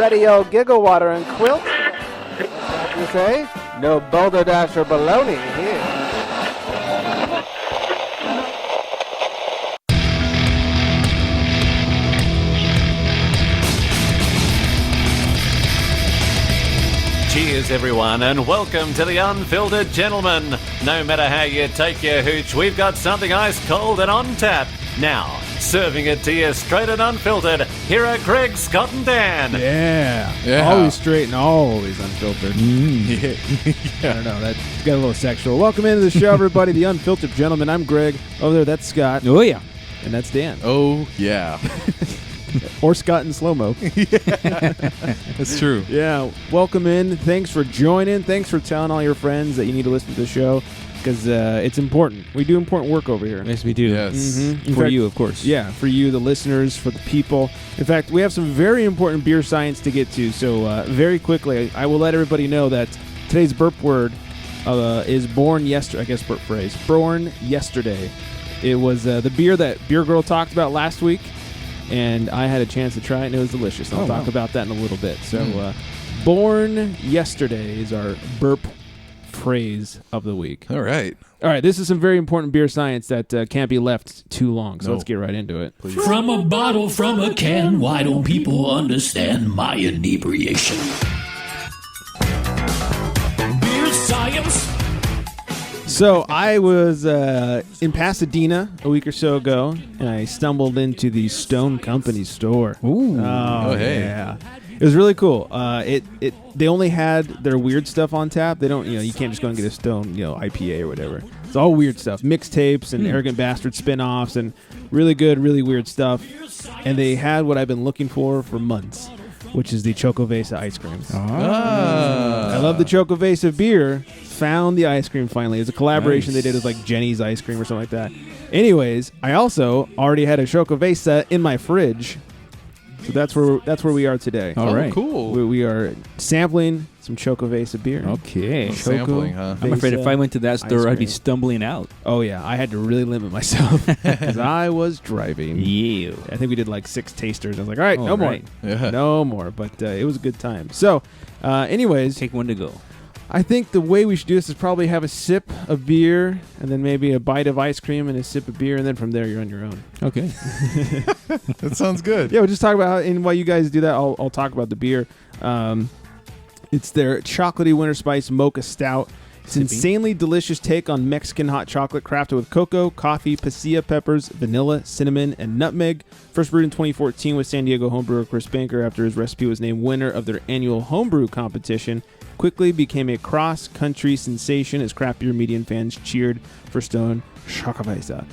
Ready old giggle water and quilt? You say? No boulder dash or baloney here. Cheers, everyone, and welcome to the Unfiltered Gentleman. No matter how you take your hooch, we've got something ice cold and on tap. Now, serving it to you straight and unfiltered, here are Greg, Scott, and Dan. Yeah. Always straight and always unfiltered. Yeah. I don't know. That got a little sexual. Welcome into the show, everybody. The Unfiltered Gentleman. I'm Greg. Over there, that's Scott. Oh, yeah. And that's Dan. Oh, yeah. Or Scott in slow-mo. That's true. Yeah. Welcome in. Thanks for joining. Thanks for telling all your friends that you need to listen to the show because it's important. We do important work over here. Yes, we do. Yes. Mm-hmm. For you, of course. Yeah, for you, the listeners, for the people. In fact, we have some very important beer science to get to. So very quickly, I will let everybody know that today's burp word is born yesterday. I guess burp phrase. Born yesterday. It was the beer that Beer Girl talked about last week. And I had a chance to try it, and it was delicious. I'll talk about that in a little bit. So, born yesterday is our burp phrase of the week. All right. This is some very important beer science that can't be left too long. So let's get right into it. Please. From a bottle, from a can, why don't people understand my inebriation? Beer science. So I was in Pasadena a week or so ago, and I stumbled into the Stone Company store. Ooh. Oh, hey. Yeah. It was really cool. They only had their weird stuff on tap. They don't, you can't just go and get a Stone, IPA or whatever. It's all weird stuff, mixtapes and Arrogant Bastard spin-offs and really good, really weird stuff. And they had what I've been looking for months, which is the Xocoveza ice cream. I love the Xocoveza beer. Found the ice cream finally. It's a collaboration they did with like Jenny's ice cream or something like that. Anyways, I also already had a Xocoveza in my fridge. So that's where we are today. All right. Cool. We are sampling some Xocoveza beer. Okay. Sampling, huh? I'm afraid if I went to that store, I'd be stumbling out. Oh, yeah. I had to really limit myself because I was driving. Yeah. I think we did like 6 tasters. I was like, all right, no right. more. Yeah. No more. But it was a good time. So, anyways. Take one to go. I think the way we should do this is probably have a sip of beer and then maybe a bite of ice cream and a sip of beer, and then from there you're on your own. Okay. That sounds good. Yeah, we'll just talk about how, and while you guys do that, I'll talk about the beer. It's their chocolatey winter spice mocha stout. It's an insanely delicious take on Mexican hot chocolate crafted with cocoa, coffee, pasilla peppers, vanilla, cinnamon, and nutmeg. First brewed in 2014 with San Diego homebrewer Chris Banker after his recipe was named winner of their annual homebrew competition. Quickly became a cross-country sensation as craft beer media fans cheered for Stone Xocoveza.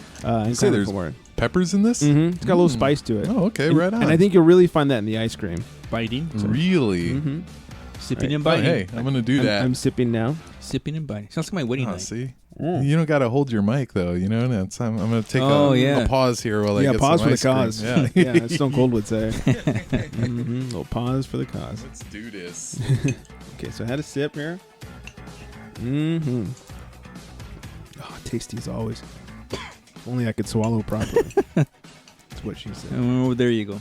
You say there's peppers in this? Mm-hmm. It's got a little spice to it. Oh, okay, right on. And I think you'll really find that in the ice cream. Biting. Really? Mm-hmm. Sipping and Oh, biting. hey, I'm going to do that. I'm sipping now. Sipping and biting. Sounds like my wedding night. See? You don't got to hold your mic, though. I'm going to take a pause here while I get pause some for ice the cause. cream. Yeah, as Stone Cold would say. Little pause for the cause. Let's do this. Okay, so I had a sip here. Mm-hmm. Oh, tasty as always. If only I could swallow properly. That's what she said. Oh, there you go.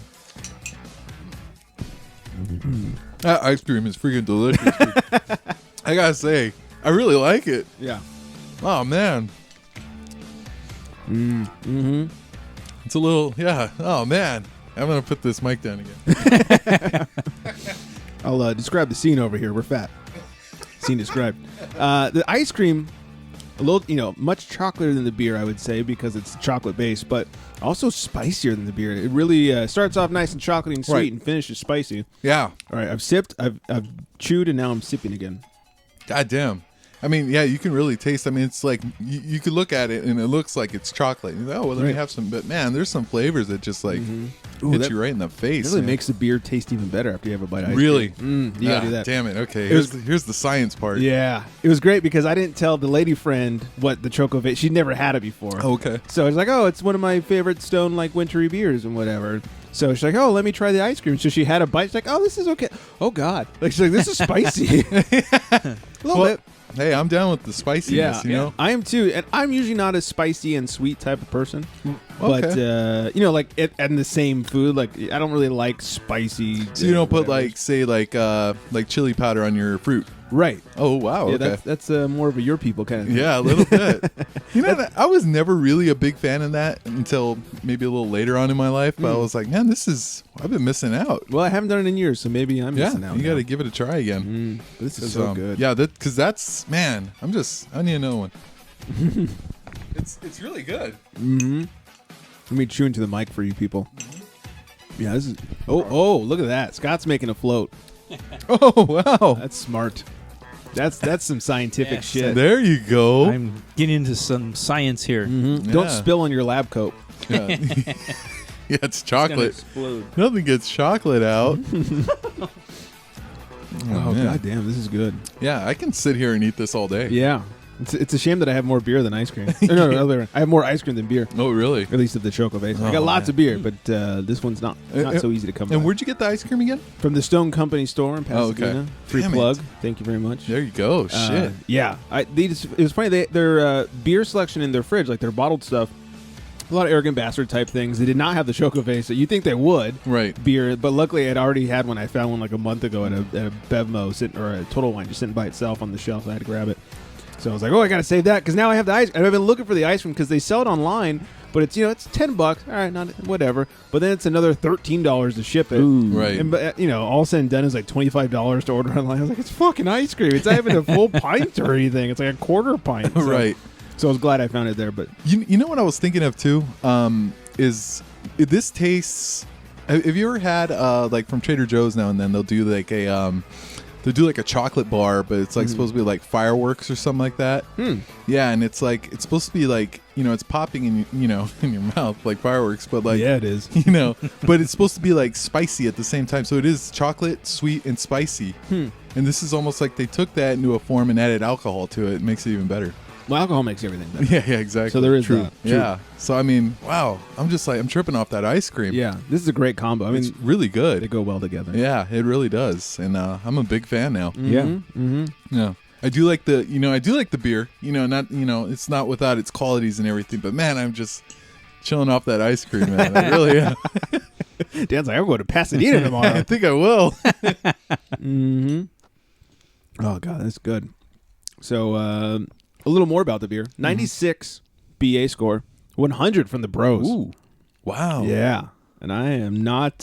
That ice cream is freaking delicious. I got to say, I really like it. Yeah. Oh, man. Mm-hmm. It's a little, Oh, man. I'm going to put this mic down again. I'll describe the scene over here. We're fat. Scene described. The ice cream, a little, much chocolater than the beer, I would say, because it's chocolate based, but also spicier than the beer. It really starts off nice and chocolatey and sweet and finishes spicy. Yeah. All right, I've sipped, I've chewed, and now I'm sipping again. God damn. I mean, yeah, you can really taste. I mean, it's like you could look at it and it looks like it's chocolate. You're like, oh, well, let me have some. But man, there's some flavors that just like hit you right in the face. It really makes the beer taste even better after you have a bite of ice really? cream. You gotta do that. Damn it. Okay, here's the science part. Yeah. It was great because I didn't tell the lady friend what the Xocoveza. She'd never had it before. Okay. So I was like, oh, it's one of my favorite Stone like wintry beers and whatever. So she's like, oh, let me try the ice cream. So she had a bite. She's like, oh, this is okay. Oh, God. Like, she's like, this is spicy. A little bit. hey, I'm down with the spiciness. You know, I am too, and I'm usually not a spicy and sweet type of person. But like in the same food, like I don't really like spicy. So you don't put like say like chili powder on your fruit. Right. Oh wow. Yeah, okay. that's more of a your people kind of thing. Yeah, a little bit. You know, I was never really a big fan of that until maybe a little later on in my life. But I was like, man, I've been missing out. Well, I haven't done it in years, so maybe I'm missing out. You got to give it a try again. This is so good. Yeah, because that's man. I need another one. It's really good. Mm-hmm. Let me chew into the mic for you people. Yeah, this is. Oh, look at that. Scott's making a float. Oh wow, that's smart. That's some scientific shit. There you go. I'm getting into some science here. Mm-hmm. Yeah. Don't spill on your lab coat. Yeah, yeah, it's chocolate. Nothing gets chocolate out. Oh god damn, this is good. Yeah, I can sit here and eat this all day. Yeah. It's a shame that I have more beer than ice cream. No, I have more ice cream than beer. Oh, really? At least at the Xocoveza. I got lots of beer, but this one's not so easy to come by. And where'd you get the ice cream again? From the Stone Company store in Pasadena. Okay. Free plug. Thank you very much. There you go. Shit. Yeah. It was funny. Their beer selection in their fridge, like their bottled stuff, a lot of arrogant bastard type things. They did not have the Xocoveza. You'd think they would. Right. Beer. But luckily, I'd already had one. I found one like a month ago at a Bevmo, or a Total Wine, just sitting by itself on the shelf. I had to grab it. So I was like, I got to save that because now I have the ice. And I've been looking for the ice cream because they sell it online, but it's it's $10. All right, not whatever. But then it's another $13 to ship it. Ooh. Right. And all said and done is like $25 to order online. I was like, it's fucking ice cream. It's not even a full pint or anything. It's like a quarter pint. So, right. So I was glad I found it there. But you know what I was thinking of too is this tastes. Have you ever had like from Trader Joe's now and then they'll do like a chocolate bar, but it's like supposed to be like fireworks or something like that. Yeah, and it's supposed to be like it's popping in in your mouth like fireworks, but like yeah, it is. But it's supposed to be like spicy at the same time. So it is chocolate, sweet, and spicy. And this is almost like they took that into a form and added alcohol to it. It makes it even better. Well, alcohol makes everything better. Yeah, exactly. So there is that. Yeah. So I mean, wow. I'm tripping off that ice cream. Yeah, this is a great combo. I mean, it's really good. They go well together. Yeah, it really does. And I'm a big fan now. Yeah. Mm-hmm. Yeah. I do like the beer. Not it's not without its qualities and everything, but man, I'm just chilling off that ice cream, man. I really am. Dan's like, I'm going to Pasadena tomorrow. I think I will. Mm-hmm. Oh god, that's good. So a little more about the beer. 96 BA score, 100 from the Bros. Ooh, wow. Yeah, and I am not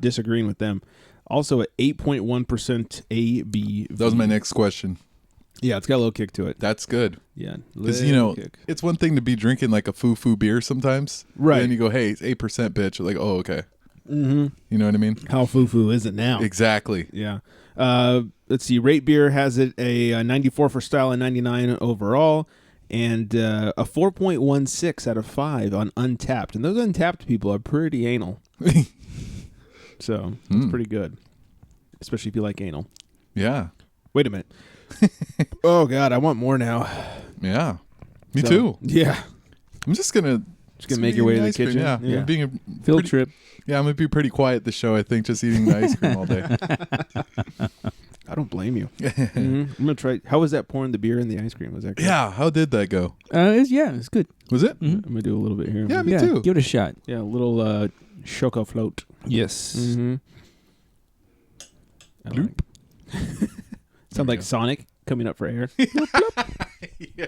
disagreeing with them. Also at 8.1% ABV. That was my next question. Yeah, it's got a little kick to it. That's good. Yeah, because kick. it's one thing to be drinking like a foo beer sometimes, right? And then you go, hey, it's 8%, bitch. You're like, oh, okay. Mm-hmm. You know what I mean? How foo is it now? Exactly. Yeah. Let's see. Rate Beer has it a 94 for style and 99 overall, and a 4.16 out of 5 on Untapped. And those Untapped people are pretty anal. So that's pretty good, especially if you like anal. Yeah. Wait a minute. Oh God, I want more now. Yeah. Me too. Yeah. I'm just gonna make your way to the ice cream. kitchen. Yeah. Yeah. Being a Field trip. Yeah, I'm gonna be pretty quiet this show. I think just eating the ice cream all day. I don't blame you. I'm gonna try. How was that pouring the beer in the ice cream? Was that good? Yeah. How did that go? It's good. Was it? I'm gonna do a little bit here. Yeah, me too. Give it a shot. Yeah, a little Choco float. Yes. Mm-hmm. Sound like Sonic coming up for air. Yeah.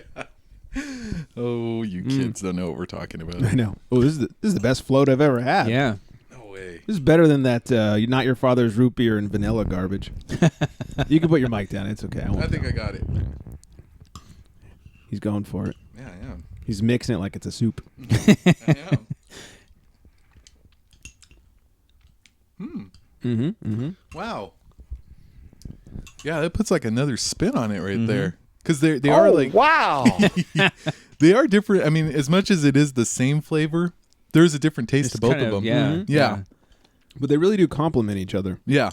Oh, you kids don't know what we're talking about. I know. Oh, this is the best float I've ever had. Yeah. No way. This is better than that Not Your Father's root beer and vanilla garbage. You can put your mic down. It's okay. I think I got it. He's going for it. Yeah, I am. He's mixing it like it's a soup. I am. Wow. Yeah, that puts like another spin on it right there. Because they are like wow. they are different. I mean, as much as it is the same flavor, there's a different taste to both of them. Yeah. Yeah. But they really do complement each other. Yeah.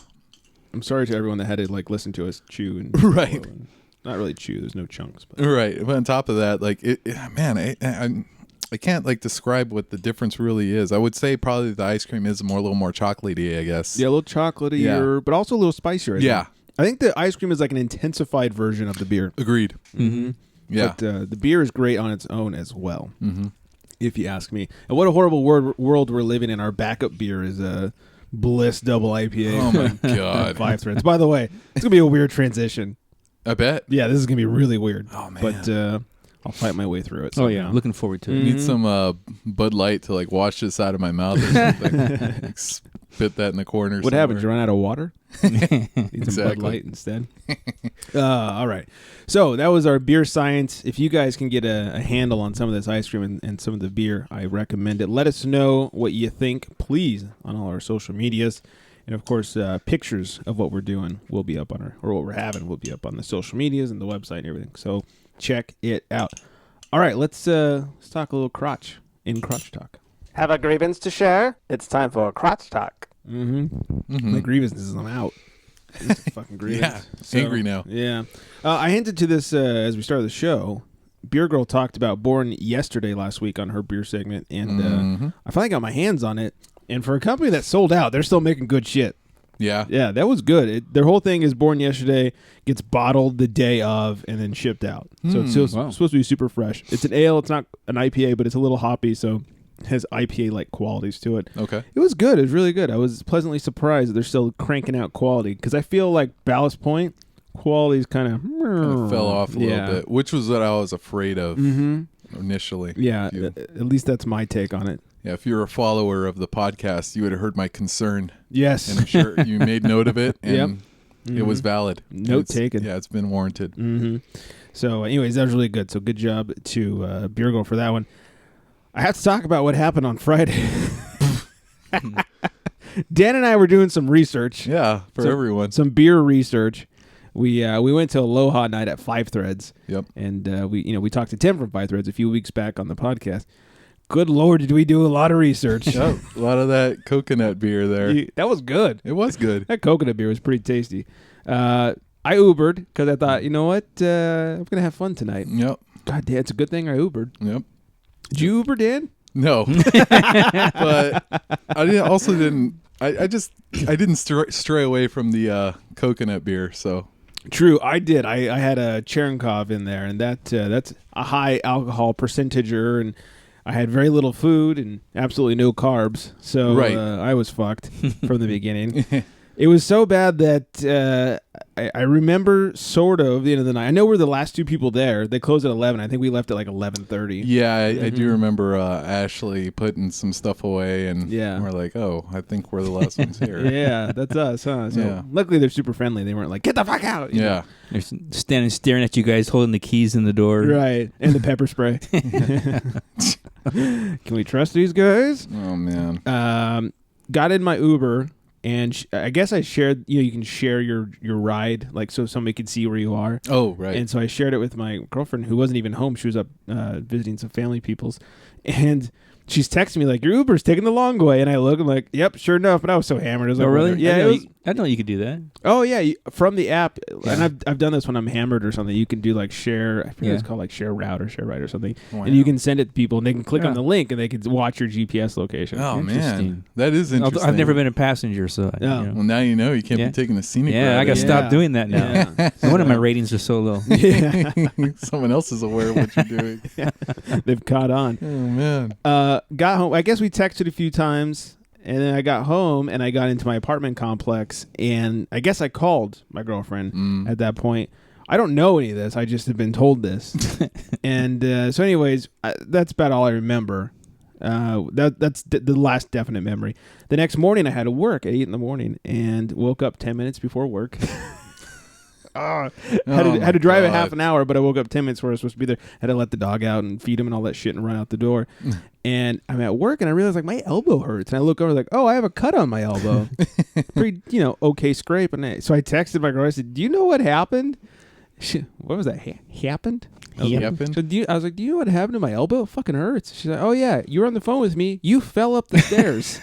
I'm sorry to everyone that had to like listen to us chew and Right. and not really chew. There's no chunks. But. Right. But on top of that, like I can't like describe what the difference really is. I would say probably the ice cream is a little more chocolatey, I guess. Yeah, a little chocolatey, but also a little spicier. I think. I think the ice cream is like an intensified version of the beer. Agreed. Mm-hmm. Yeah. But the beer is great on its own as well, if you ask me. And what a horrible world we're living in. Our backup beer is a Bliss Double IPA. Oh, my God. 5 threads. By the way, it's going to be a weird transition. I bet. Yeah, this is going to be really weird. Oh, man. But I'll fight my way through it. Oh, yeah. somehow. Looking forward to it. Need some Bud Light to like wash this out of my mouth or something. Like, spit that in the corner. What happened? Did you run out of water? Need some Bud Exactly. Light instead. All right. So that was our beer science. If you guys can get a handle on some of this ice cream and some of the beer, I recommend it. Let us know what you think, please, on all our social medias. And, of course, pictures of what we're doing will be up on or what we're having will be up on the social medias and the website and everything. So check it out. All right, let's talk a little crotch in Crotch Talk. Have a grievance to share? It's time for crotch talk. My grievance is I'm out. It's a fucking grievance. Yeah, angry now. Yeah. I hinted to this as we started the show. Beer Girl talked about Born yesterday last week on her beer segment, and I finally got my hands on it. And for a company that sold out, they're still making good shit. Yeah. Yeah, that was good. Their whole thing is Born yesterday, gets bottled the day of, and then shipped out. So it's still supposed to be super fresh. It's an ale. It's not an IPA, but it's a little hoppy, so it has IPA-like qualities to it. Okay. It was good. It was really good. I was pleasantly surprised that they're still cranking out quality, because I feel like Ballast Point quality's kind of Fell off a little bit, which was what I was afraid of initially. Yeah, If you- at least that's my take on it. Yeah, if you're a follower of the podcast, you would have heard my concern. Yes. And I'm sure you made note of it, and it was valid. Note It's- taken. Yeah, it's been warranted. So, anyways, that was really good. So, good job to Beer Girl for that one. I have to talk about what happened on Friday. Dan and I were doing some research. Yeah, for everyone. Some beer research. We went to Aloha night at 5 Threads. Yep. And we talked to Tim from 5 Threads a few weeks back on the podcast. Good Lord, did we do a lot of research. Yep, a lot of that coconut beer there. That was good. It was good. That coconut beer was pretty tasty. I Ubered because I thought, you know what? I'm going to have fun tonight. Yep. God damn, it's a good thing I Ubered. Yep. Did you Uber, Dan? No. But I didn't stray away from the coconut beer, so. True, I did. I had a Cherenkov in there, and that's a high alcohol percentager, and I had very little food and absolutely no carbs, so Right. I was fucked from the beginning. It was so bad that I remember sort of the end of the night. I know we're the last two people there. They closed at 11. I think we left at like 11:30. Yeah, I do remember Ashley putting some stuff away, and Yeah. we're like, oh, I think we're the last ones here. Yeah, that's us, huh? So Yeah. luckily they're super friendly. They weren't like, get the fuck out. you know? Yeah. They're standing staring at you guys holding the keys in the door. Right. And the pepper spray. Can we trust these guys? Oh, man. Got in my Uber, and I guess I shared, you can share your ride, like so somebody could see where you are. Oh, right. And so I shared it with my girlfriend, who wasn't even home. She was up visiting some family peoples. And she's texting me like, your Uber's taking the long way. And I look, I'm like, yep, sure enough. But I was so hammered. I was like, Oh, really? whatever. Yeah, I it know was. I know you could do that. Oh yeah, from the app, and I've done this when I'm hammered or something. You can do like share, I forget what it's called, like share route or share ride or something, Wow. and you can send it to people, and they can click Yeah. on the link, and they can watch your GPS location. Oh, man. Interesting. That is Although interesting. I've never been a passenger, so I, Oh. Well, now you know you can't Yeah. be taking the scenic yeah, route. I got to Yeah. stop doing that now. Yeah. No wonder my ratings are so low. Yeah, Someone else is aware of what you're doing. they've caught on. Oh, man. Got home. I guess we texted a few times, and then I got home and I got into my apartment complex, and I guess I called my girlfriend at that point. I don't know any of this. I just have been told this. And so anyways, that's about all I remember. That's the last definite memory. The next morning I had to work at 8 in the morning and woke up 10 minutes before work. Had to drive at half an hour, but I woke up 10 minutes before I was supposed to be there. Had to let the dog out and feed him and all that shit and run out the door. And I'm at work and I realize like my elbow hurts. And I look over like, oh, I have a cut on my elbow. Pretty, okay scrape. And so I texted my girl. I said, do you know what happened? What was that? Happened? Happened? So I was like, do you know what happened to my elbow? It fucking hurts. She's like, oh yeah, you were on the phone with me. You fell up the stairs.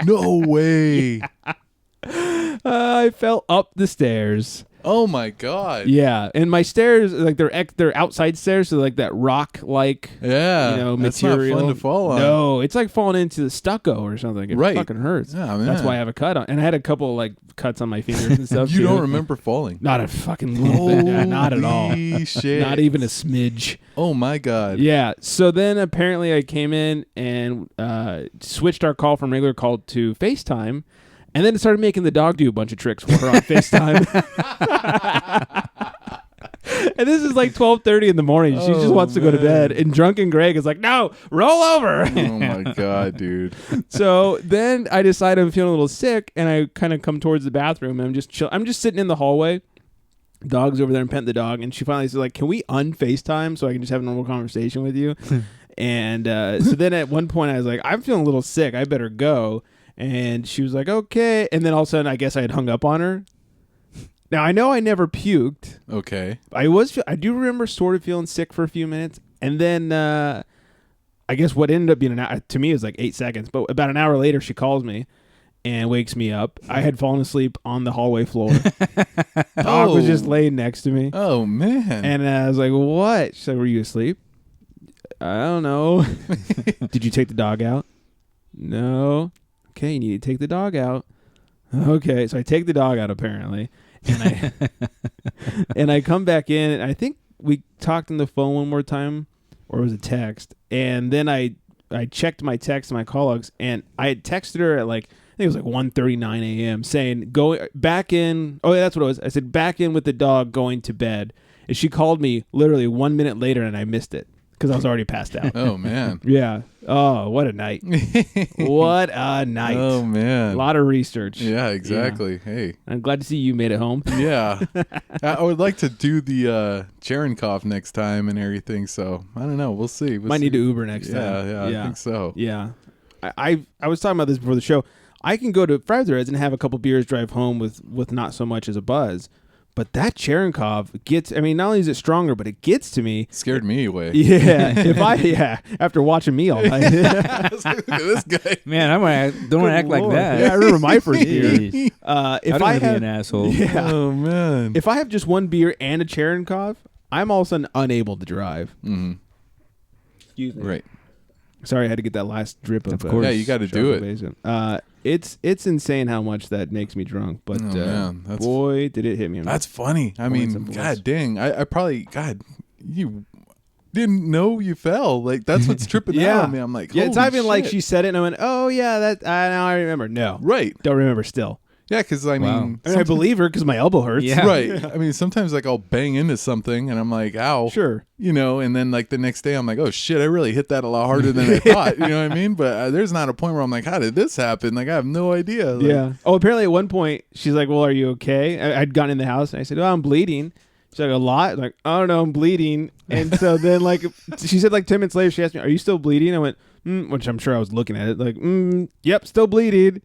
No way. I fell up the stairs. Oh my god. Yeah, and my stairs, like they're outside stairs, so like that rock like Yeah. That's material. not fun to fall on. No, it's like falling into the stucco or something. It Right. fucking hurts. Yeah, man. That's why I have a cut on, and I had a couple like cuts on my fingers and stuff. You too. don't remember falling. Not a fucking little bit. Yeah, not at all. Holy shit. Not even a smidge. Oh my god. Yeah. So then apparently I came in and switched our call from regular call to FaceTime. And then it started making the dog do a bunch of tricks for her on FaceTime. And this is like 12:30 in the morning. She just wants to go to bed. And drunken Greg is like, no, roll over. Oh my god, dude. So then I decide I'm feeling a little sick, and I kind of come towards the bathroom, and I'm just chill. I'm just sitting in the hallway. Dog's over there and petting the dog, and she finally says, like, can we un-FaceTime so I can just have a normal conversation with you? And so then at one point I was like, I'm feeling a little sick. I better go. And she was like, okay. And then all of a sudden, I guess I had hung up on her. Now, I know I never puked. Okay. I do remember sort of feeling sick for a few minutes. And then I guess what ended up being an hour, to me, it was like 8 seconds. But about an hour later, she calls me and wakes me up. I had fallen asleep on the hallway floor. Dog was just laying next to me. Oh, man. And I was like, what? She said, were you asleep? I don't know. Did you take the dog out? No. Okay, you need to take the dog out. Okay, so I take the dog out apparently, and I come back in, and I think we talked on the phone one more time, or it was a text, and then I checked my text and my call logs, and I had texted her at like, I think it was like 1:39 a.m. saying go back in. Oh, yeah, that's what it was. I said back in with the dog, going to bed, and she called me literally 1 minute later, and I missed it because I was already passed out. Oh man. Yeah. Oh, what a night. What a night. Oh A man. lot of research. Yeah, exactly. Hey. I'm glad to see you made it home. Yeah. I would like to do the Cherenkov next time and everything, so I don't know. We'll see. Might need to Uber next time. Yeah, I think so. Yeah. I was talking about this before the show. I can go to Fridays and have a couple beers, drive home with not so much as a buzz. But that Cherenkov gets, I mean, not only is it stronger, but it gets to me. Scared me away. Yeah. After watching me all night. Look at this guy. Man, don't act like that. Yeah, I remember my first beer. Jeez. If I don't I want to be have an asshole. Yeah. Oh man. If I have just one beer and a Cherenkov, I'm all of a sudden unable to drive. Mm-hmm. Excuse me. Right. Sorry, I had to get that last drip of course. Yeah, you got to do it. Xocoveza. It's insane how much that makes me drunk, but man, that's- boy, did it hit me. That's funny. I Points mean, and god bullets. dang. I probably, God, you didn't know you fell. Like, that's what's tripping out on me. I'm like, yeah, it's not holy even like shit. she said it and I went, oh yeah, that now I remember. No, Right. don't remember still. Yeah, because I Wow. mean, I believe her because my elbow hurts. Yeah. right. I mean, sometimes like I'll bang into something and I'm like, ow. Sure. You know, and then like the next day I'm like, oh shit, I really hit that a lot harder than I thought. You know what I mean? But there's not a point where I'm like, how did this happen? Like, I have no idea. Like, Yeah. Oh, apparently at one point she's like, well, are you okay? I'd gotten in the house and I said, oh, I'm bleeding. She's like, a lot? I'm like, I don't know, I'm bleeding. And so then like she said like 10 minutes later, she asked me, are you still bleeding? I went, which I'm sure I was looking at it like, yep, still bleeding.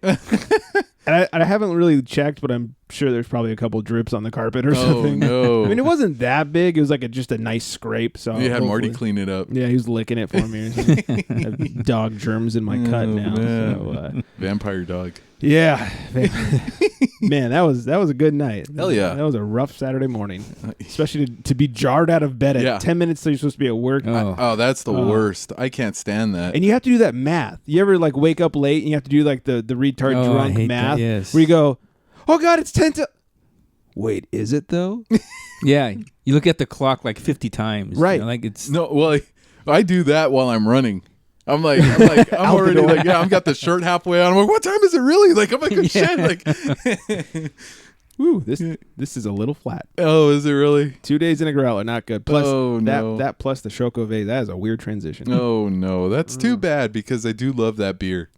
And I haven't really checked, but I'm sure there's probably a couple drips on the carpet or Oh something. no. I mean, it wasn't that big. It was like just a nice scrape. So You had Marty hopefully- clean it up. Yeah, he was licking it for me. Or something. I have dog germs in my cut Oh, now. man. So, Vampire dog. yeah, man, that was a good night. Hell yeah. that was a rough Saturday morning, especially to be jarred out of bed at Yeah. 10 minutes till you're supposed to be at work. Oh. Oh, that's the worst. I can't stand that. And you have to do that math. You ever like wake up late and you have to do like the retard Oh, I drunk hate math that, yes. where you go, oh God, it's 10 to. Wait, is it though? Yeah, you look at the clock like 50 times. Right. You know, like it's No, well, I do that while I'm running. I'm Out already the door. like, yeah, I've got the shirt halfway on. I'm like, what time is it really? Like, I'm like, oh, shit. Like, Woo, this is a little flat. oh, is it really? 2 days in a row are not good. Plus Oh, no. that plus the Xocoveza, that is a weird transition. Oh, no. That's too bad because I do love that beer.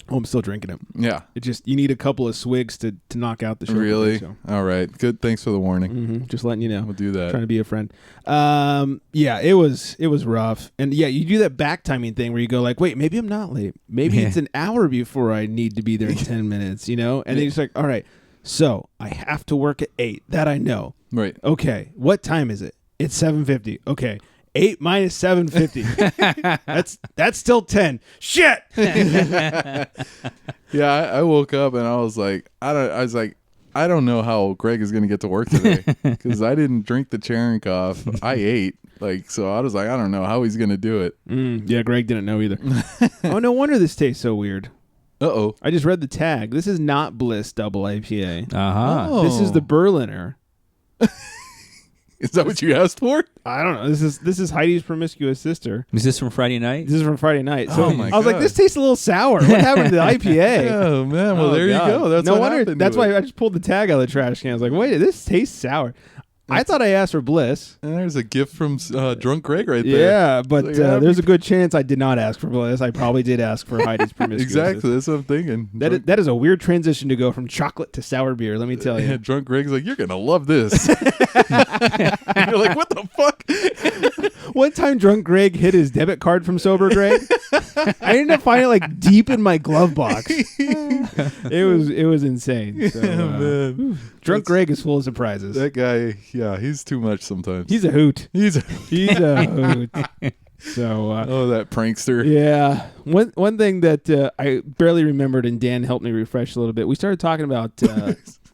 Oh, I'm still drinking it. Yeah. It just you need a couple of swigs to knock out the Xocoveza. Really? So. All right. Good. Thanks for the warning. Just letting you know. We'll do that. Trying to be a friend. Yeah, it was rough. And yeah, you do that back timing thing where you go like, wait, maybe I'm not late. Maybe Yeah. it's an hour before I need to be there in 10 minutes, you know? And then you're just like, all right, so I have to work at 8. That I know. Right. Okay, what time is it? It's 7:50. Okay. 8 minus 7:50. That's still 10. Shit. Yeah. I woke up and I was like, I was like, I don't know how Greg is going to get to work today because I didn't drink the Cherenkov. I ate. So I was like, I don't know how he's going to do it. Yeah, Greg didn't know either. Oh, no wonder this tastes so weird. Uh-oh. I just read the tag. This is not Bliss Double IPA. Uh-huh. Oh. This is the Berliner. Is that what you asked for? I don't know. This is Heidi's promiscuous sister. Is this from Friday night? This is from Friday night. So Oh my I was like, God. this tastes a little sour. What happened to the IPA? Oh, man. Well, Oh, there God. you go. That's no what wonder. happened That's to why it. I just pulled the tag out of the trash can. I was like, wait, this tastes sour. I thought I asked for Bliss. And there's a gift from Drunk Greg right there. Yeah, but It's like, there's a good chance I did not ask for Bliss. I probably did ask for Heidi's promiscuous. Exactly. That's what I'm thinking. That is a weird transition to go from chocolate to sour beer. Let me tell you. Yeah, Drunk Greg's like, you're going to love this. You're like, what the fuck? One time, Drunk Greg hid his debit card from Sober Greg. I ended up finding it like deep in my glove box. It was insane. So, Man. Drunk Greg is full of surprises. That guy, yeah, he's too much sometimes. He's a hoot. He's He's a hoot. So oh, that prankster. yeah, one thing that I barely remembered, and Dan helped me refresh a little bit. We started talking about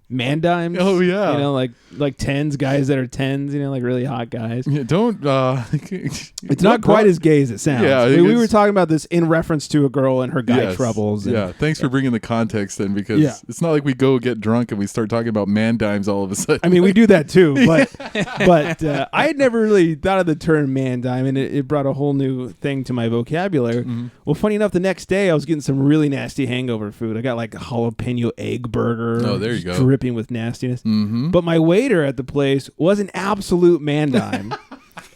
man dimes. Oh, yeah. you know, like tens, guys that are tens. You know, like really hot guys. Yeah, don't. It's not quite as gay as it sounds. Yeah, we it's- were talking about this in reference to a girl and her guy troubles. And, Yeah, thanks for bringing the context then, because Yeah. it's not like we go get drunk and we start talking about man dimes all of a sudden. I mean, we do that too, but I had never really thought of the term man dime, and it brought a whole new thing to my vocabulary. Mm-hmm. Well, funny enough, the next day I was getting some really nasty hangover food. I got like a jalapeno egg burger. Oh, there you just go. dripping with nastiness. Mm-hmm. But my waiter at the place was an absolute man dime.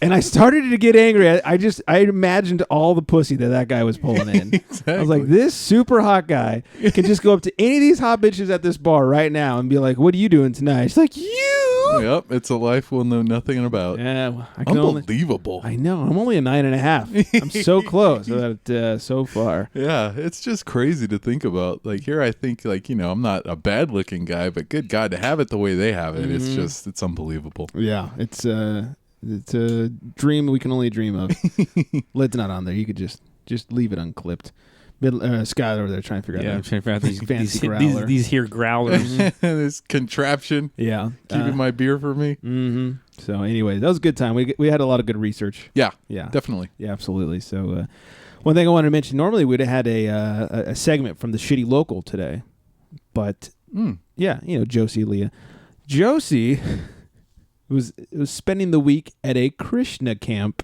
And I started to get angry. I imagined all the pussy that guy was pulling in. I was like, this super hot guy can just go up to any of these hot bitches at this bar right now and be like, what are you doing tonight? She's like, you. Yep, it's a life we'll know nothing about. Yeah, well, I can only. Unbelievable. I know. I'm only a 9.5. I'm so close. So far. Yeah, it's just crazy to think about. Like here, I think I'm not a bad looking guy, but good God, to have it the way they have it, it's unbelievable. Yeah, it's a dream we can only dream of. Lid's not on there. You could just leave it unclipped. Scott over there trying to figure Yeah, I'm out. trying to figure out these fancy these, growler. these here growlers. This contraption Yeah. keeping my beer for me. Mm-hmm. So anyway, that was a good time. We had a lot of good research. Yeah, Yeah. definitely. Yeah, absolutely. So one thing I wanted to mention, normally we'd have had a segment from the Shitty Local today. But yeah, Josie, Leah. Josie was spending the week at a Krishna camp.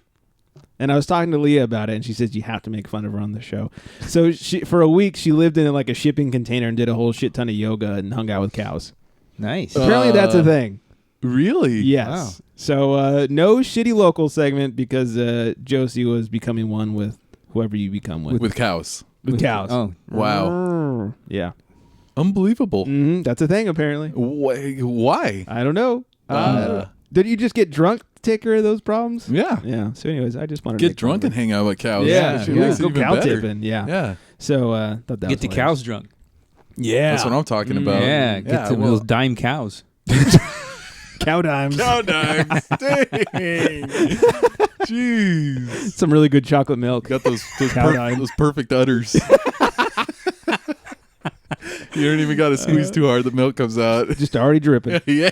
And I was talking to Leah about it, and she says you have to make fun of her on the show. So for a week, she lived in like a shipping container and did a whole shit ton of yoga and hung out with cows. Nice. Apparently, that's a thing. Really? Yes. Wow. So no Shitty Local segment because Josie was becoming one with whoever you become with. With cows. With cows. Oh, Wow. Yeah. Unbelievable. That's a thing, apparently. Why? I don't know. Did you just get drunk to take care of those problems? Yeah. Yeah. So anyways, I just wanted to Get drunk and hang out with cows. Yeah, That shit yeah. makes it Go even cow better. tipping. Yeah. Yeah. So thought that get was the hilarious. cows drunk. Yeah. That's what I'm talking about. Yeah, get some of those dime cows. Cow dimes. Cow dimes. Dang. Jeez. Some really good chocolate milk. Got those Cow dimes. those perfect udders. You don't even got to squeeze too hard. The milk comes out. Just already dripping. Yeah.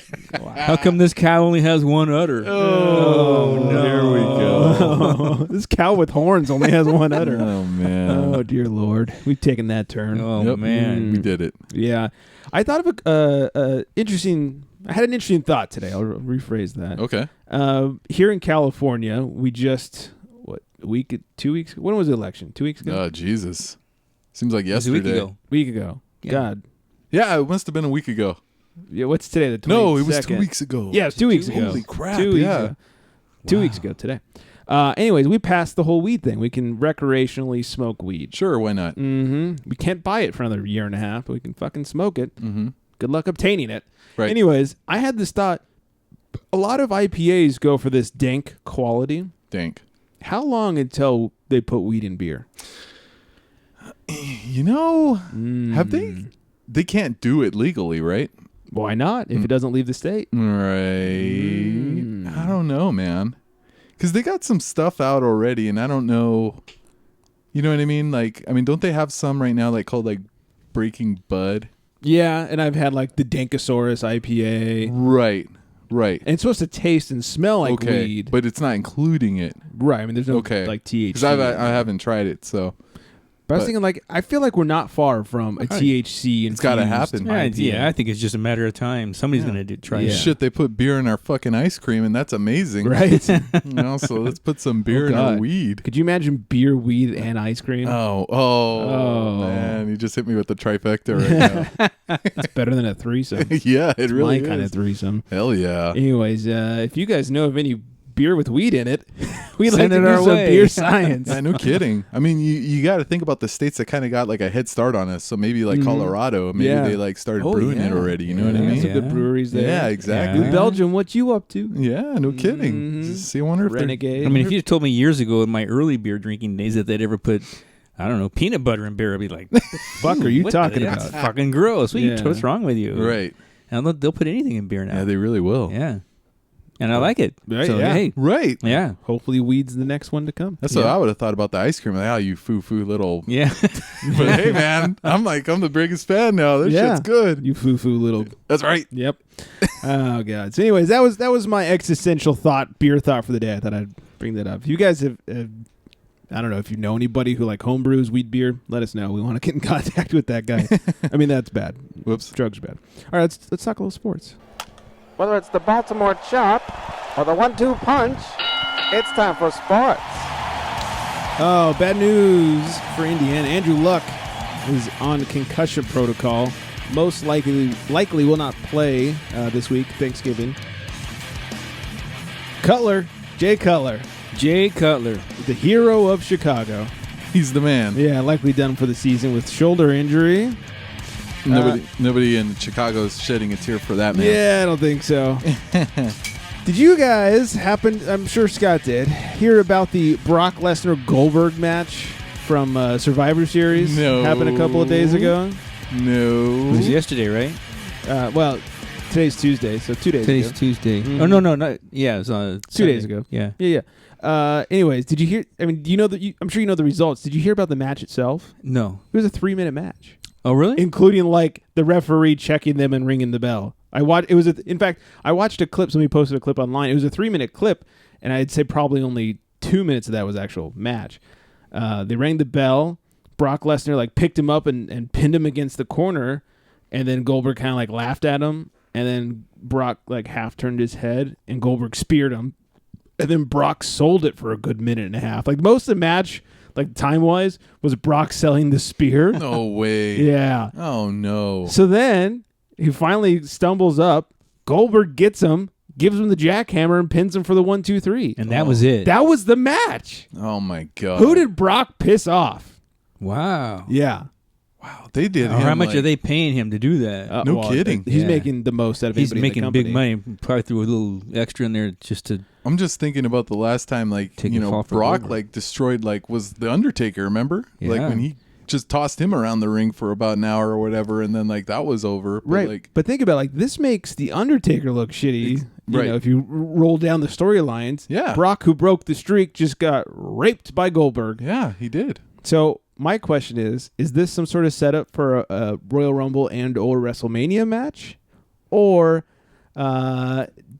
How come this cow only has one udder? Oh, no. There we go. This cow with horns only has one udder. Oh, man. Oh dear Lord, we've taken that turn. Oh, Yep. man. We did it. Yeah, I thought of interesting. I had an interesting thought today. I'll rephrase that. Okay. Here in California, we just 2 weeks. When was the election? 2 weeks ago. Oh, Jesus. Seems like It was a yesterday. week ago. Week ago. Yeah. God. Yeah, it must have been a week ago. Yeah. What's today? The 22nd? No, it was 2 weeks ago. Yeah, it was 2 weeks ago. Holy crap. 2 weeks yeah. ago. 2 weeks ago today. Anyways, we passed the whole weed thing. We can recreationally smoke weed. Sure, why not? Mm-hmm. We can't buy it for another year and a half, but we can fucking smoke it. Mm-hmm. Good luck obtaining it. Right. Anyways, I had this thought. A lot of IPAs go for this dank quality. Dank. How long until they put weed in beer? You know, have they? They can't do it legally, right? Why not? If it doesn't leave the state. Right. I don't know, man. Because they got some stuff out already, and I don't know. You know what I mean? Like, don't they have some right now, like called like Breaking Bud? Yeah, and I've had like the Dankosaurus IPA. Right. And it's supposed to taste and smell like okay, weed. but it's not including it. Right. I mean, there's no Okay. like THC. Because I haven't tried it, so But I was thinking, like, I feel like we're not far from a THC. It's gotta happen. Yeah, I think it's just a matter of time. Somebody's going to try it. Shit, they put beer in our fucking ice cream, and that's amazing, Right? So let's put some beer in our weed. Could you imagine beer, weed, and ice cream? Oh, man, you just hit me with the trifecta right now. It's better than a threesome. Yeah, it really My is. kind of threesome. Hell yeah. Anyways, if you guys know of any beer with weed in it, we'd like Send to it do our some way. beer science. Yeah, no kidding. I mean, you got to think about the states that kind of got like a head start on us. So maybe like Colorado, maybe Yeah. they like started Oh, brewing it yeah. already. You know what I Yeah, mean? some good breweries there. Yeah, exactly. New Belgium, what you up to? Yeah, no kidding. Just see, I wonder if they're- Renegade. I mean, if you told me years ago in my early beer drinking days that they'd ever put, I don't know, peanut butter in beer, I'd be like, fuck are you what talking That's about? fucking gross. Yeah. What's wrong with you? right. And they'll put anything in beer now. Yeah, they really will. Yeah. And I like it. Right, So, yeah. hey. Right. Yeah. Hopefully weed's the next one to come. That's what I would have thought about the ice cream. Like, oh, you foo-foo little. Yeah. But hey, man, I'm the biggest fan now. This Yeah. shit's good. You foo-foo little... That's right. Yep. Oh, God. So anyways, that was my existential beer thought for the day. I thought I'd bring that up. If you guys have I don't know, if you know anybody who like homebrews weed beer, let us know. We want to get in contact with that guy. I mean, that's bad. Whoops. Drugs are bad. All right, let's talk a little sports. Whether it's the Baltimore Chop or the 1-2 punch, it's time for sports. Oh, bad news for Indiana. Andrew Luck is on concussion protocol. Most likely will not play this week, Thanksgiving. Jay Cutler, Jay Cutler. the hero of Chicago. He's the man. Yeah, likely done for the season with shoulder injury. Nobody in Chicago is shedding a tear for that man. Yeah, I don't think so. Did you guys I'm sure Scott did, hear about the Brock Lesnar-Goldberg match from Survivor Series? No. Happened a couple of days ago. It No. was yesterday, right? Well, today's Tuesday, so 2 days Today's ago. Tuesday. Mhm. Oh, no, not. Yeah, it was on 2 days ago. Yeah. Yeah. Anyways, did you hear? I mean, do you know that? I'm sure you know the results. Did you hear about the match itself? No. It was a 3-minute match, Oh, really? including like the referee checking them and ringing the bell. I watched a clip. Somebody posted a clip online. It was a 3-minute clip, and I'd say probably only 2 minutes of that was actual match. They rang the bell. Brock Lesnar like picked him up and pinned him against the corner, and then Goldberg kind of like laughed at him, and then Brock like half turned his head, and Goldberg speared him, and then Brock sold it for a good minute and a half. Like most of the match, like time wise, was Brock selling the spear. No way. Yeah. Oh no. So then he finally stumbles up. Goldberg gets him, gives him the jackhammer, and pins him for the 1-2-3. And that was it. That was the match. Oh my god. Who did Brock piss off? Wow. Yeah. Wow, they did. How him, much like- are they paying him to do that? No kidding. He's Yeah. making the most out of He's anybody in the making big company. money. Probably threw a little extra in there just to. I'm just thinking about the last time, like, Take a fall for Brock Goldberg. like destroyed, like, was the Undertaker. Remember, like Yeah. when he just tossed him around the ring for about an hour or whatever, and then like that was over. But, Right. Like, But think about it, like this makes the Undertaker look shitty. You right. know, if you roll down the storylines. Yeah. Brock, who broke the streak, just got raped by Goldberg. yeah, he did. So my question is this some sort of setup for a Royal Rumble and or WrestleMania match? Or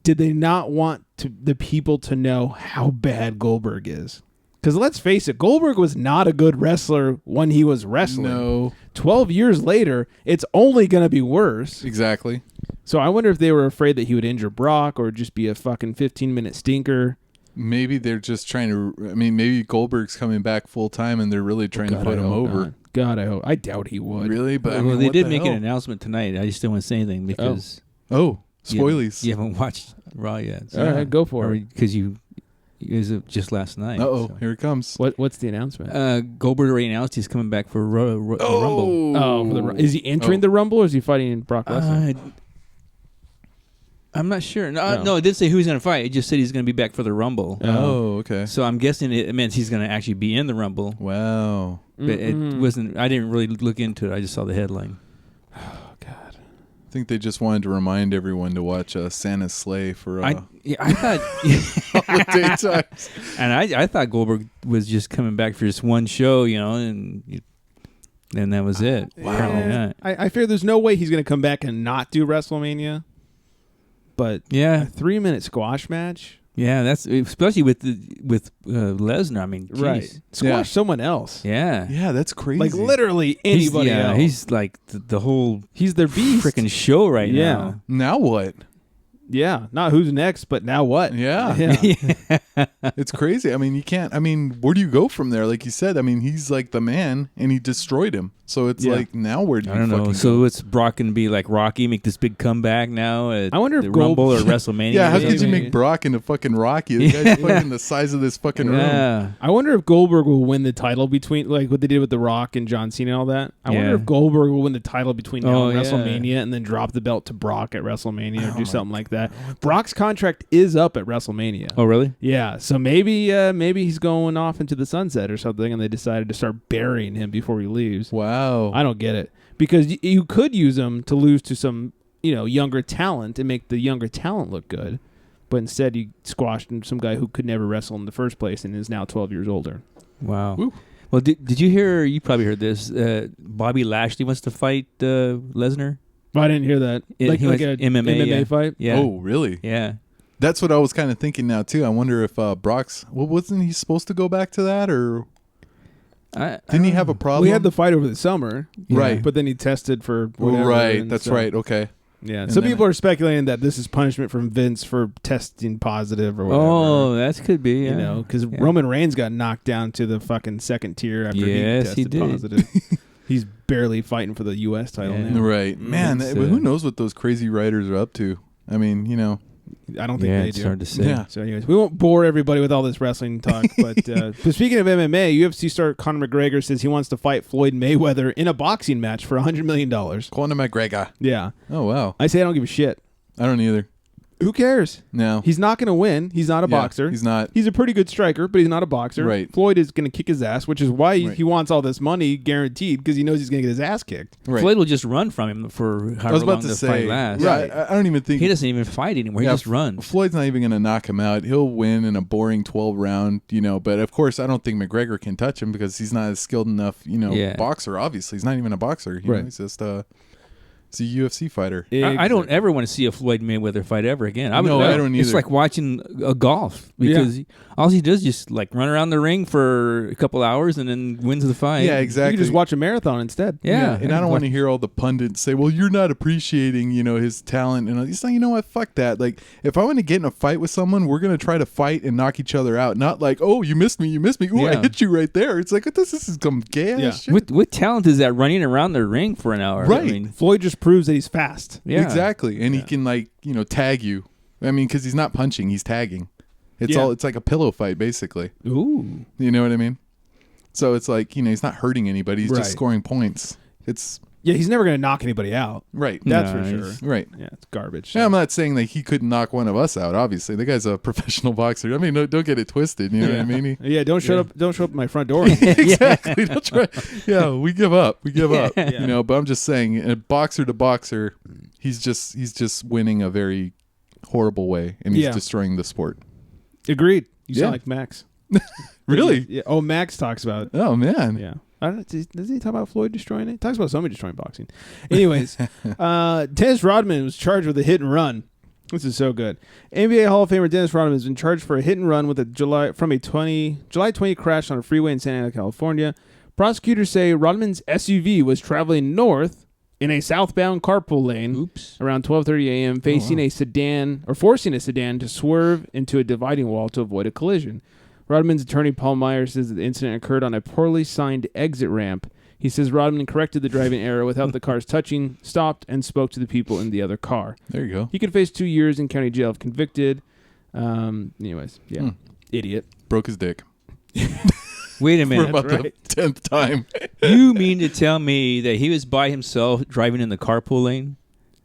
did they not want the people to know how bad Goldberg is? Because let's face it, Goldberg was not a good wrestler when he was wrestling. No, 12 years later, it's only going to be worse. exactly. So I wonder if they were afraid that he would injure Brock or just be a fucking 15-minute stinker. Maybe they're just trying to. I mean, maybe Goldberg's coming back full time, and they're really trying to put him over. God, I hope. I doubt he would. Really, but I well, mean, they what did the make hell? an announcement tonight. I just don't want to say anything because Oh, you- spoilies. You haven't watched Raw yet. All right, go for it. Because it was just last night. Uh-oh, here it comes. What's the announcement? Goldberg already announced he's coming back for Rumble. Oh, for the is he entering the Rumble or is he fighting Brock Lesnar? I'm not sure. No. No, it didn't say who he's going to fight. It just said he's going to be back for the Rumble. Oh, okay. So I'm guessing it meant he's going to actually be in the Rumble. Wow. But it wasn't. I didn't really look into it. I just saw the headline. Oh God. I think they just wanted to remind everyone to watch Santa's Sleigh for I thought, holiday times. and I thought Goldberg was just coming back for just one show, and And that was it. Apparently not. I fear there's no way he's going to come back and not do WrestleMania. But Yeah. a 3-minute squash match? Yeah, that's especially with Lesnar. I mean, geez. Right. Squash someone else. Yeah. Yeah, that's crazy. Like literally anybody else. He's like the whole He's their beast. freaking show right Yeah. now. Now what? Yeah. Not who's next, but now what? Yeah. It's crazy. I mean, you can't. I mean, where do you go from there? Like you said, I mean, he's like the man, and he destroyed him. So it's Yeah. like, now where do you I don't know. fucking So go? it's Brock going to be like Rocky, make this big comeback now at I wonder if the Gold- Rumble or WrestleMania. Yeah, how Yeah, could you maybe. make Brock into fucking Rocky? The guy's fucking the size of this fucking room. Yeah. I wonder if Goldberg will win the title between, like what they did with The Rock and John Cena and all that. I wonder Yeah. if Goldberg will win the title between now Oh, and yeah. WrestleMania and then drop the belt to Brock at WrestleMania or do something like that. Brock's contract is up at WrestleMania. Oh, really? Yeah, so maybe he's going off into the sunset or something, and they decided to start burying him before he leaves. Wow. I don't get it because you could use him to lose to some younger talent and make the younger talent look good, but instead you squashed some guy who could never wrestle in the first place and is now 12 years older. Wow. Woo. Well, did you hear? You probably heard this. Bobby Lashley wants to fight Lesnar. I didn't hear that. He like wants a MMA, yeah. fight. Yeah. Oh, really? Yeah. That's what I was kind of thinking now too. I wonder if Brock's. Well, wasn't he supposed to go back to that, or didn't he have a problem? We had the fight over the summer, Right. But then he tested for whatever. Right. and That's so- right. Okay. Yeah. And Some then people are speculating that this is punishment from Vince for testing positive or whatever. Oh, that could be. Yeah. You know, because Yeah. Roman Reigns got knocked down to the fucking second tier after Yes, he he tested did. positive. He's barely fighting for the U.S. title Yeah. now. Right. Man, It's, who knows what those crazy writers are up to? I mean, I don't think Yeah, they it's do. hard to say. Yeah. So, anyways, we won't bore everybody with all this wrestling talk. But speaking of MMA, UFC star Conor McGregor says he wants to fight Floyd Mayweather in a boxing match for $100 million. Conor McGregor. Yeah. Oh, wow. I say I don't give a shit. I don't either. Who cares? No. He's not going to win. He's not a Yeah, boxer. He's not. He's a pretty good striker, but he's not a boxer. Right. Floyd is going to kick his ass, which is why Right. he wants all this money guaranteed because he knows he's going to get his ass kicked. Right. Floyd will just run from him for however I was about long to the say. fight lasts. Yeah, I don't even think He doesn't even fight anymore. He Yeah, just runs. Floyd's not even going to knock him out. He'll win in a boring 12 round, but of course I don't think McGregor can touch him because he's not a skilled enough, Yeah. boxer. Obviously, he's not even a boxer. Right. He's just he's a UFC fighter. I don't ever want to see a Floyd Mayweather fight ever again. No, I don't It's either. like watching a golf because all he does is just like run around the ring for a couple hours and then wins the fight. Yeah, You exactly. can just watch a marathon instead. Yeah, and I don't want to hear all the pundits say, "Well, you're not appreciating, his talent." And it's like, you know what? Fuck that. Like, if I want to get in a fight with someone, we're gonna try to fight and knock each other out. Not like, "Oh, you missed me. Ooh, I Yeah. hit you right there." It's like, this is some gay ass Yeah. shit. What talent is that running around the ring for an hour? Right. I mean, Floyd just proves that he's fast. yeah. Exactly, and he can tag you. I mean, because he's not punching, he's tagging. It's like a pillow fight, basically. Ooh. You know what I mean? So it's like, he's not hurting anybody. He's Right. just scoring points. It's Yeah, he's never going to knock anybody out. right. That's No, for he's- sure. Right. Yeah, it's garbage. Yeah, I'm not saying that he couldn't knock one of us out. Obviously, the guy's a professional boxer. I mean, don't get it twisted. You know what I mean? Yeah, don't show up. Don't show up at my front door. Exactly. Don't try. Yeah, we give up. We give up. Yeah. But I'm just saying, boxer to boxer, he's just winning a very horrible way, and he's Yeah. destroying the sport. Agreed. You Yeah. sound like Max. Really? Yeah. Oh, Max talks about it. Oh man. Yeah. I don't know, does he talk about Floyd destroying it? He talks about somebody destroying boxing. Anyways, Dennis Rodman was charged with a hit and run. This is so good. NBA Hall of Famer Dennis Rodman has been charged for a hit and run with a July 20 crash on a freeway in Santa Ana, California. Prosecutors say Rodman's SUV was traveling north in a southbound carpool lane Oops. around 12:30 a.m., forcing a sedan to swerve into a dividing wall to avoid a collision. Rodman's attorney, Paul Meyer, says that the incident occurred on a poorly signed exit ramp. He says Rodman corrected the driving error without the cars touching, stopped, and spoke to the people in the other car. There you go. He could face 2 years in county jail if convicted. Anyways, yeah. Idiot. Broke his dick Wait a for minute. about right. the 10th time. You mean to tell me that he was by himself driving in the carpool lane?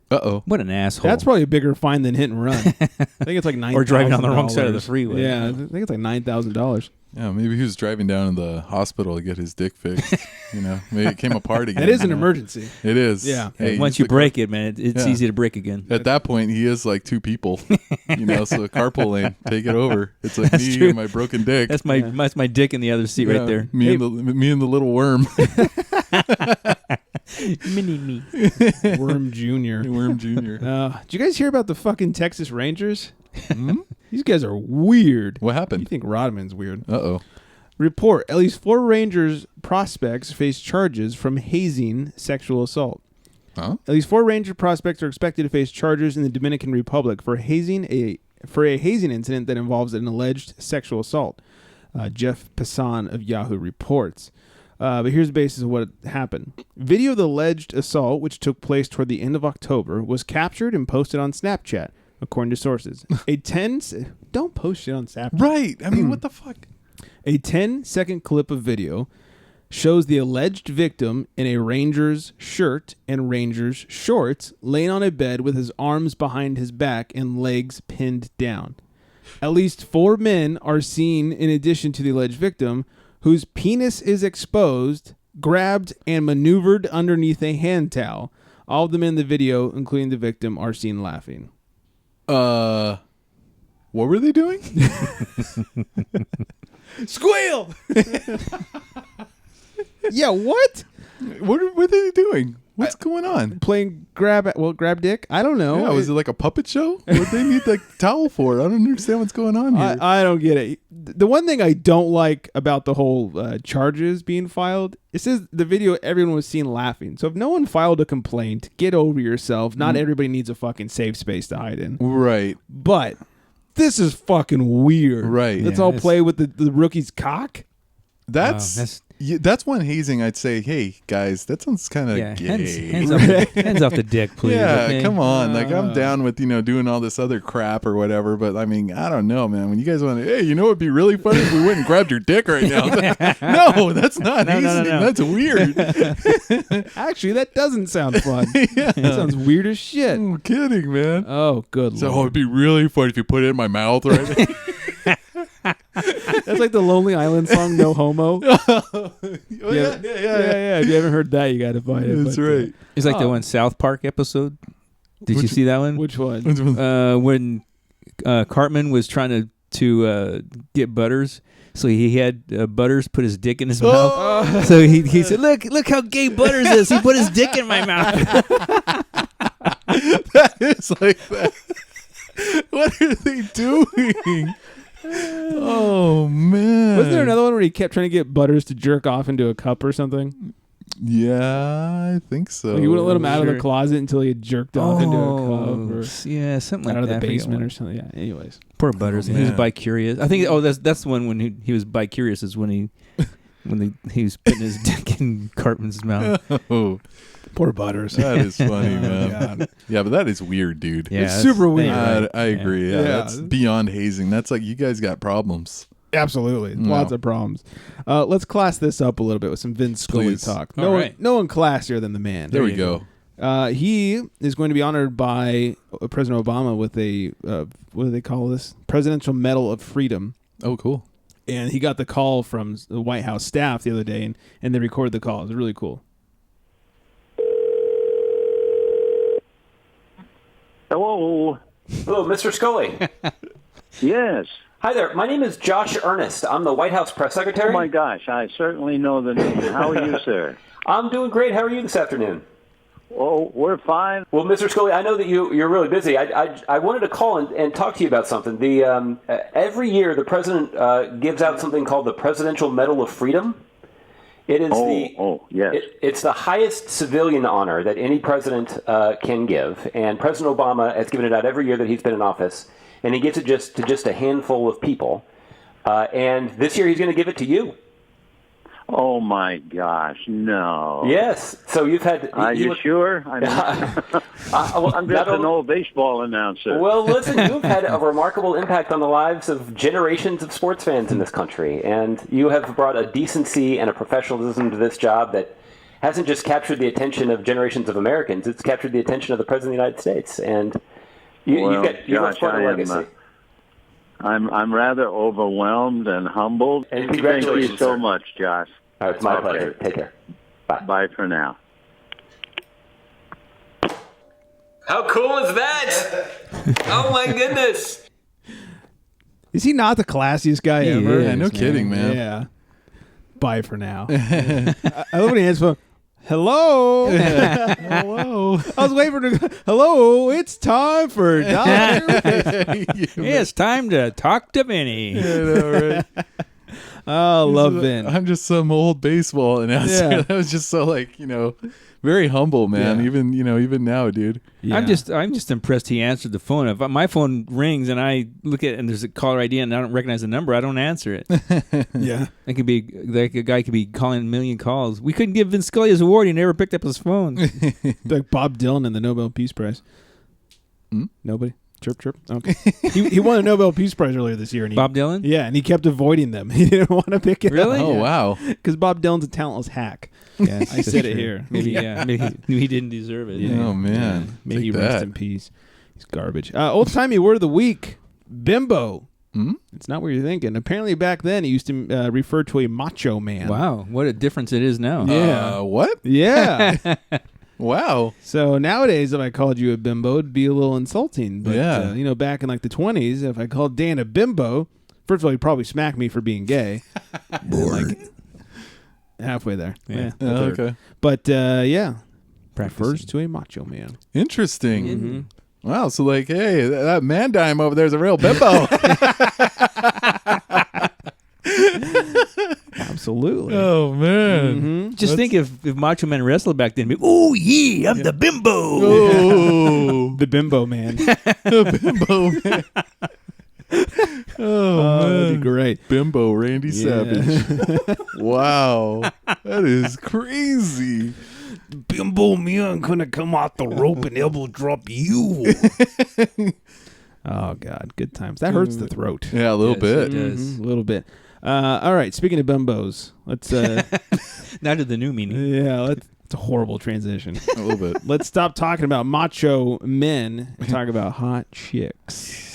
Uh-oh. What an asshole. That's probably a bigger fine than hit and run. I think it's like $9,000. Or driving on the wrong side of the freeway. Yeah, I think it's like $9,000. Yeah, maybe he was driving down to the hospital to get his dick fixed. Maybe it came apart again. That is an emergency. It is. Yeah. Hey, Once he's you the break it, man, it's Yeah. easy to break again. At that point, he is like two people. So the carpool lane, take it over. It's like That's me true. and my broken dick. That's my dick in the other seat Yeah, right there. Me and the little worm. Mini me. Worm Jr. Worm Jr. Did you guys hear about the fucking Texas Rangers? These guys are weird. What You happened? think Rodman's weird? Uh-oh. Report: at least 4 Rangers prospects face charges from hazing sexual assault. Huh? At least 4 Ranger prospects are expected to face charges in the Dominican Republic for a hazing incident that involves an alleged sexual assault. Jeff Passan of Yahoo reports. But here's the basis of what happened. Video of the alleged assault, which took place toward the end of October, was captured and posted on Snapchat, according to sources. Don't post shit on Snapchat. Right. I mean, what the fuck? A 10-second clip of video shows the alleged victim in a Rangers shirt and Rangers shorts laying on a bed with his arms behind his back and legs pinned down. At least 4 men are seen in addition to the alleged victim, whose penis is exposed, grabbed, and maneuvered underneath a hand towel. All of them in the video, including the victim, are seen laughing. What were they doing? Squeal! Yeah, what? What were they doing? What's going on? Playing grab dick? I don't know. Yeah, was it like a puppet show? What they need the towel for? I don't understand what's going on here. I don't get it. The one thing I don't like about the whole charges being filed, it says the video everyone was seen laughing. So if no one filed a complaint, get over yourself. Not everybody needs a fucking safe space to hide in. Right. But this is fucking weird. Right. Let's Yeah, all it's- play with the rookie's cock. That's one hazing. I'd say, hey guys, that sounds kind of gay. hands off the dick, please. Yeah, okay? come on. Like, I'm down with, doing all this other crap or whatever, but I mean, I don't know, man. When you guys want to, hey, it'd be really funny if we went and grabbed your dick right now. No, that's not hazing. no. That's weird. Actually, that doesn't sound fun. That sounds weird as shit. I'm kidding, man. Oh, good So, lord. it'd be really funny if you put it in my mouth right now. That's like the Lonely Island song, No Homo. yeah. Yeah. If you haven't heard that, you got to find it. That's But, right. It's like the one South Park episode. Did you see that one? Which one? When Cartman was trying to get Butters, so he had Butters put his dick in his mouth. So he said, "Look how gay Butters is. He put his dick in my mouth." That is like that. What are they doing? Oh man! Wasn't there another one where he kept trying to get Butters to jerk off into a cup or something? Yeah, I think so. Like he wouldn't let him out of the Sure. closet until he had jerked off into a cup or yeah, something like out of that. the I forget basement what. or something. Yeah. Anyways, Poor Butters. He was man. bi-curious. I think. Oh, that's the one when he was bi-curious is when he was putting his dick in Cartman's mouth. Oh, poor Butters. that is funny, Oh, man. God. Yeah, but that is weird, dude. Yeah, It's that's- super weird. anyway. I agree. Yeah, Yeah. that's beyond hazing. That's like you guys got problems. Absolutely, No. lots of problems. Let's class this up a little bit with some Vince Scully Please. talk. All right. No one classier than the man. There we go. He is going to be honored by President Obama with a what do they call this? Presidential Medal of Freedom. Oh, cool. And he got the call from the White House staff the other day, and they recorded the call. It was really cool. Hello. Hello, Mr. Scully. Yes. Hi there. My name is Josh Earnest. I'm the White House press secretary. Oh my gosh, I certainly know the name. How are you, sir? I'm doing great. How are you this afternoon? Oh, we're fine. Well, Mr. Scully, I know that you're really busy. I wanted to call and talk to you about something. Every year the president gives out something called the Presidential Medal of Freedom. It is yes. It's the highest civilian honor that any president can give, and President Obama has given it out every year that he's been in office, and he gives it to just a handful of people. And this year he's going to give it to you. Oh my gosh, no. Yes. So you've had. Are you sure? I mean, I'm just an old baseball announcer. Well, listen, you've had a remarkable impact on the lives of generations of sports fans in this country, and you have brought a decency and a professionalism to this job that hasn't just captured the attention of generations of Americans; it's captured the attention of the President of the United States. And you've got quite a legacy. I'm rather overwhelmed and humbled. And Thank congratulations, you so sir. much, Josh. All right, it's my Okay. pleasure. Take care. Bye. Bye for now. How cool is that? Oh my goodness! Is he not the classiest guy He ever? is, Yeah, no kidding, man. Yeah. Bye for now. I love when he answers phone. Hello. Hello. I was waiting for her to go, hello, it's time for Dr. It's time to talk to Vinny. Right? Oh, love Vin. I'm just some old baseball announcer. Yeah. That was just so very humble, man. Yeah. Even now, dude. Yeah. I'm just impressed he answered the phone. If my phone rings and I look at it and there's a caller ID and I don't recognize the number, I don't answer it. Yeah. It could be like a guy could be calling a million calls. We couldn't give Vince Scully his award. He never picked up his phone. Like Bob Dylan and the Nobel Peace Prize. Hmm? Nobody? Chirp, chirp. Okay. he won a Nobel Peace Prize earlier this year. And Bob Dylan? Yeah, and he kept avoiding them. He didn't want to pick it Really? up. Oh, wow. Because Bob Dylan's a talentless hack. Yeah, I said it here. Maybe maybe he didn't deserve it. Yeah. Oh, man. May Take he that. rest in peace. He's garbage. Old-timey word of the week, bimbo. Hmm? It's not what you're thinking. Apparently back then it used to refer to a macho man. Wow, what a difference it is now. Yeah. What? Yeah. Wow. So nowadays, if I called you a bimbo, it'd be a little insulting. But, Yeah. back in like the 20s, if I called Dan a bimbo, first of all, he'd probably smack me for being gay. Like halfway there. Yeah. a Oh, third. okay. But, refers Practicing. to a macho man. Interesting. Mm-hmm. Wow. So, hey, that man dime over there is a real bimbo. Absolutely. Oh, man. Mhm. Think if Macho Man wrestled back then, oh yeah, I'm the bimbo. Oh, The bimbo man. bimbo, man. Oh, That'd be man. great. Bimbo Randy Yeah. Savage. Wow. That is crazy. Bimbo man gonna come off the rope and elbow drop you. Oh, God. Good times. That hurts the throat. Yeah, a little Yes, bit. it does. A little bit. All right. Speaking of bimbos, let's. Now to the new meaning. It's a horrible transition. A little bit. Let's stop talking about macho men and talk about hot chicks.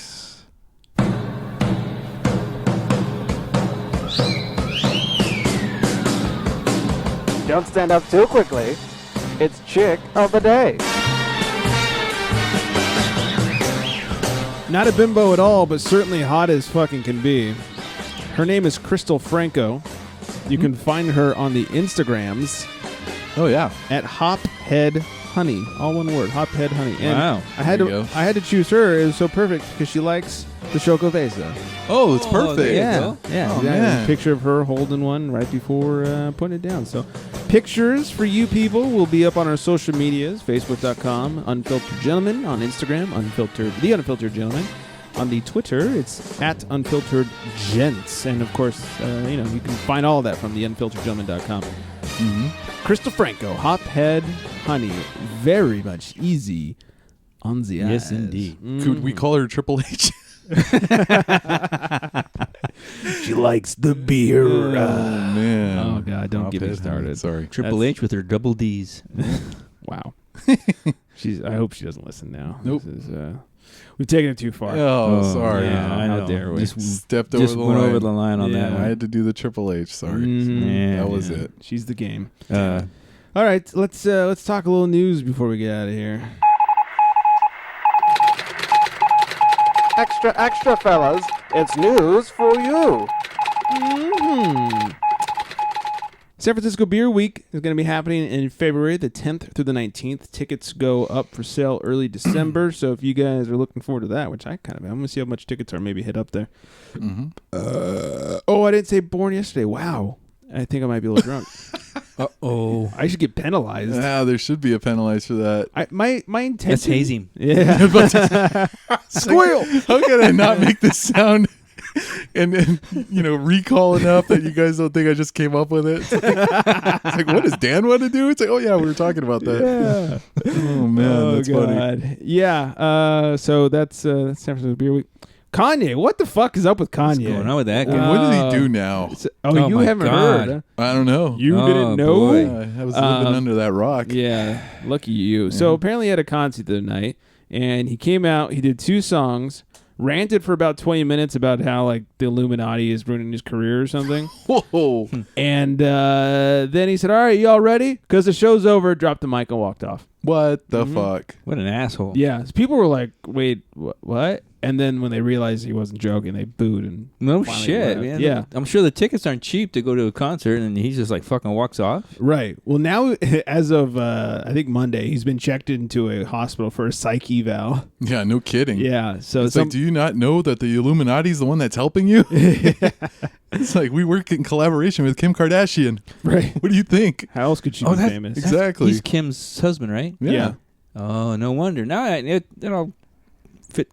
Don't stand up too quickly. It's chick of the day. Not a bimbo at all, but certainly hot as fucking can be. Her name is Crystal Franco. You can find her on the Instagrams Oh, yeah. at Hophead Honey. All one word, Hophead Honey. And Wow. I had There to you go. I had to choose her. It was so perfect because she likes the Xocoveza. Oh, it's Oh, perfect. there you Yeah, go. yeah. Oh, Exactly. man. Picture of her holding one right before putting it down. So, pictures for you people will be up on our social medias: Facebook.com, Unfiltered Gentleman; on Instagram, The Unfiltered Gentleman; on the Twitter, it's at Unfiltered Gents, and of course, you can find all of that from the UnfilteredGentleman.com. Mm-hmm. Crystal Franco, Hophead Honey, very much easy on the eyes. Yes, indeed. Could we call her Triple H? She likes the beer. Oh, man. Oh, God, don't get me Hophead, started. Sorry. Triple H with her double D's. Wow. I hope she doesn't listen now. Nope. This is, we've taken it too far. Oh, sorry. Yeah, I How know. dare we? Just Stepped over just the went line. over the line on that Yeah. I one. had to do the Triple H. Sorry. Mhm. That was it. She's the game. Uh, All right, let's talk a little news before we get out of here. Extra, extra, fellas. It's news for you. San Francisco Beer Week is going to be happening in February the 10th through the 19th. Tickets go up for sale early December, so if you guys are looking forward to that, which I kind of am, I'm going to see how much tickets are, maybe hit up there. Mm-hmm. I didn't say born yesterday. Wow. I think I might be a little drunk. Uh-oh. I should get penalized. Yeah, there should be a penalized for that. My intention. Let's haze him. Yeah. Squeal! How can I not make this sound and recall enough that you guys don't think I just came up with it? It's like, what does Dan want to do? It's like, oh yeah, we were talking about that. Yeah. Oh man, that's funny. God. Yeah. So that's San Francisco Beer Week. Kanye, what the fuck is up with Kanye? What's going on with that guy? What does he do now? Oh, you my haven't God. heard? I don't know. You Oh, didn't know? boy. I was living under that rock. Yeah, lucky you. So apparently he had a concert the other night, and he came out, he did 2 songs, ranted for about 20 minutes about how, like, the Illuminati is ruining his career or something. Whoa. And then he said, all right, y'all ready? Because the show's over, dropped the mic and walked off. What the fuck? What an asshole. Yeah, so people were like, wait, what? And then when they realized he wasn't joking, they booed and No finally shit, left. man. Yeah. I'm sure the tickets aren't cheap to go to a concert, and he's just like fucking walks off. Right. Well, now, as of, I think Monday, he's been checked into a hospital for a psych eval. Yeah, no kidding. Yeah. So It's like, do you not know that the Illuminati's the one that's helping you? It's like we work in collaboration with Kim Kardashian. Right. What do you think? How else could she be that- famous? Exactly. He's Kim's husband, right? Yeah. Oh, no wonder. Now it all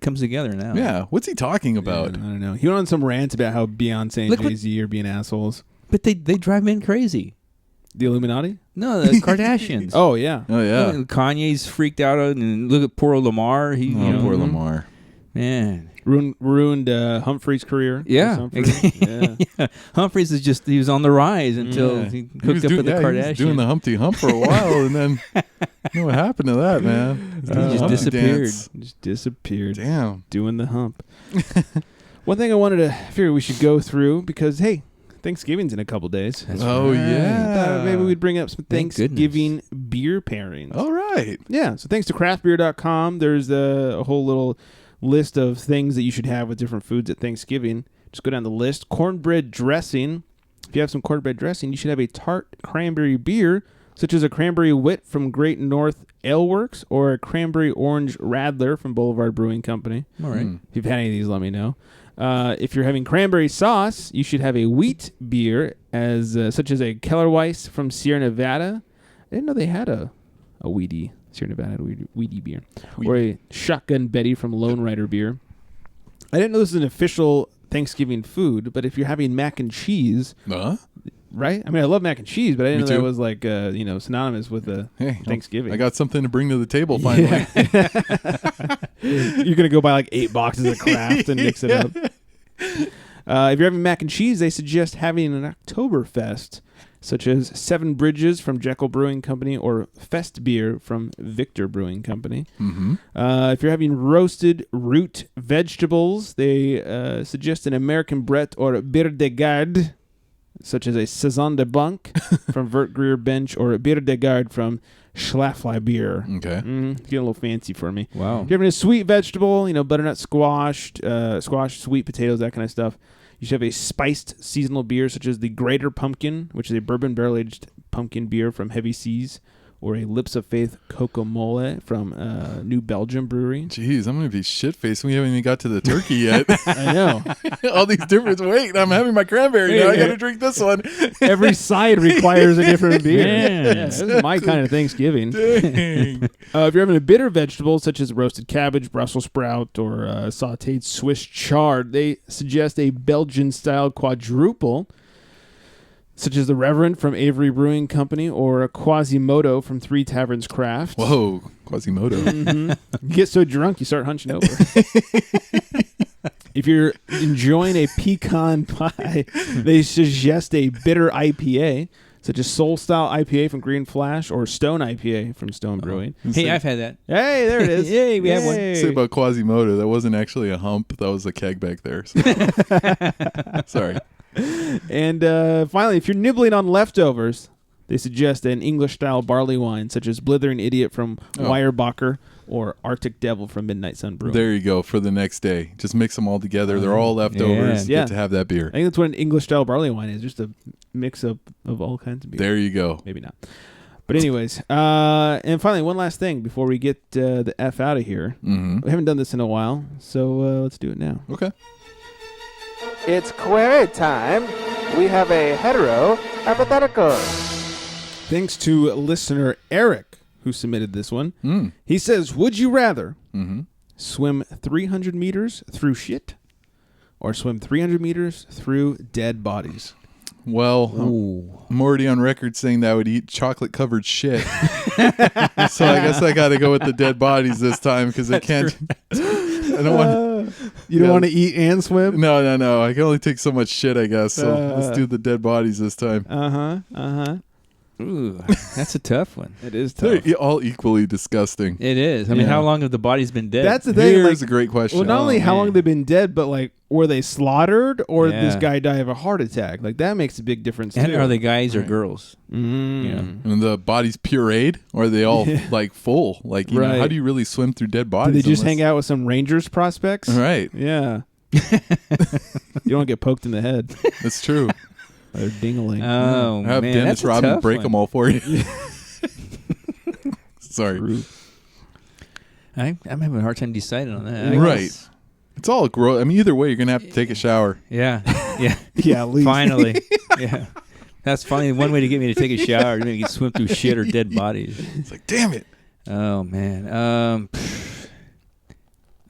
comes together now. Yeah. What's he talking about? I don't know. He went on some rant about how Beyonce and Look what- Jay-Z are being assholes. But they drive men crazy. The Illuminati? No, the Kardashians. Oh, yeah. Oh, yeah. And Kanye's freaked out, and look at poor Lamar. He, Oh, you know, poor Lamar. man. Ruined Humphrey's career. Yeah. Humphrey. Yeah. Yeah. Humphreys is just, he was on the rise until Yeah. he hooked up with the He was Kardashians. doing the Humpty Hump for a while, and then you know what happened to that, man? He just Humpty disappeared. dance. Just disappeared. Damn. Doing the hump. One thing I wanted to figure we should go through because, hey, Thanksgiving's in a couple days. Oh, yeah. Thought maybe we'd bring up some Thank Thanksgiving beer pairings. All right. Yeah, so thanks to craftbeer.com, there's a whole little list of things that you should have with different foods at Thanksgiving. Just go down the list. Cornbread dressing. If you have some cornbread dressing, you should have a tart cranberry beer, such as a cranberry wit from Great North Ale Works or a cranberry orange radler from Boulevard Brewing Company. All right. If you've had any of these, let me know. If you're having cranberry sauce, you should have a wheat beer, such as a Keller Weiss from Sierra Nevada. I didn't know they had a wheaty Sierra Nevada wheaty beer, or a Shotgun Betty from Lone Rider beer. I didn't know this is an official Thanksgiving food, but if you're having mac and cheese, right? I mean, I love mac and cheese, but I didn't know that was like synonymous with Thanksgiving. I got something to bring to the table finally. You're gonna go buy like 8 boxes of Kraft and mix it up. If you're having mac and cheese, they suggest having an Oktoberfest, such as Seven Bridges from Jekyll Brewing Company or Fest Beer from Victor Brewing Company. Mm-hmm. If you're having roasted root vegetables, they suggest an American Brett or Bier de Garde, such as a Saison de Blanc from Vert Greer Bench or a Bier de Garde from Schlafly Beer. Okay. Getting a little fancy for me. Wow. If you're having a sweet vegetable, butternut squash, sweet potatoes, that kind of stuff, you should have a spiced seasonal beer such as the Greater Pumpkin, which is a bourbon barrel-aged pumpkin beer from Heavy Seas, or a Lips of Faith Coca Mole from New Belgium Brewery. Jeez, I'm going to be shit-faced. We haven't even got to the turkey yet. I know. All these different... Wait, I'm having my cranberry now. I got to drink this one. Every side requires a different beer. Man. Yeah, this is my kind of Thanksgiving. Dang. If you're having a bitter vegetable, such as roasted cabbage, Brussels sprout, or sautéed Swiss chard, they suggest a Belgian-style quadruple, such as the Reverend from Avery Brewing Company or a Quasimodo from Three Taverns Craft. Whoa, Quasimodo. You get so drunk, you start hunching over. If you're enjoying a pecan pie, they suggest a bitter IPA, such as Soul Style IPA from Green Flash or Stone IPA from Stone Brewing. Hey, I've had that. Hey, there it is. Yay, we have one. Say about Quasimodo, that wasn't actually a hump. That was a keg back there. So. Sorry. And finally, if you're nibbling on leftovers, they suggest an English-style barley wine, such as Blithering Idiot from Weyerbacher or Arctic Devil from Midnight Sun Brewing. There you go for the next day. Just mix them all together. They're all leftovers. Yeah. Get to have that beer. I think that's what an English-style barley wine is, just a mix-up of all kinds of beer. There you go. Maybe not. But anyways, and finally, one last thing before we get the F out of here. Mm-hmm. We haven't done this in a while, so let's do it now. Okay. It's query time. We have a hetero hypothetical. Thanks to listener Eric, who submitted this one. He says, would you rather swim 300 meters through shit or swim 300 meters through dead bodies? Well, I'm already on record saying that I would eat chocolate-covered shit. So I guess I got to go with the dead bodies this time because I can't... I don't want... You don't want to eat and swim? No. I can only take so much shit, I guess. So let's do the dead bodies this time. Ooh, that's a tough one. It is tough. They're all equally disgusting. It is. I mean, how long have the bodies been dead? That's the thing. Here's like, a great question. well, not only how man. long they've been dead, but like, were they slaughtered or did this Yeah. guy die of a heart attack? Like that makes a big difference and too. are they guys or girls? Mm. You know? And the body's pureed, or are they all like full? Like, you know, Right. how do you really swim through dead Did bodies? they just hang out with some Rangers prospects? Right. Yeah. You don't get poked in the head. That's true. Or dingling. Oh, Have man. Dennis that's a Rodman tough break one. them all for you. Sorry. I'm having a hard time deciding on that. I Right. guess. It's all gross. I mean, either way, you're gonna have to take a shower. Yeah. Yeah. Yeah, at least. Finally. Yeah. That's finally one way to get me to take a shower. To make me swim through shit or dead bodies. It's like, damn it. Oh, man.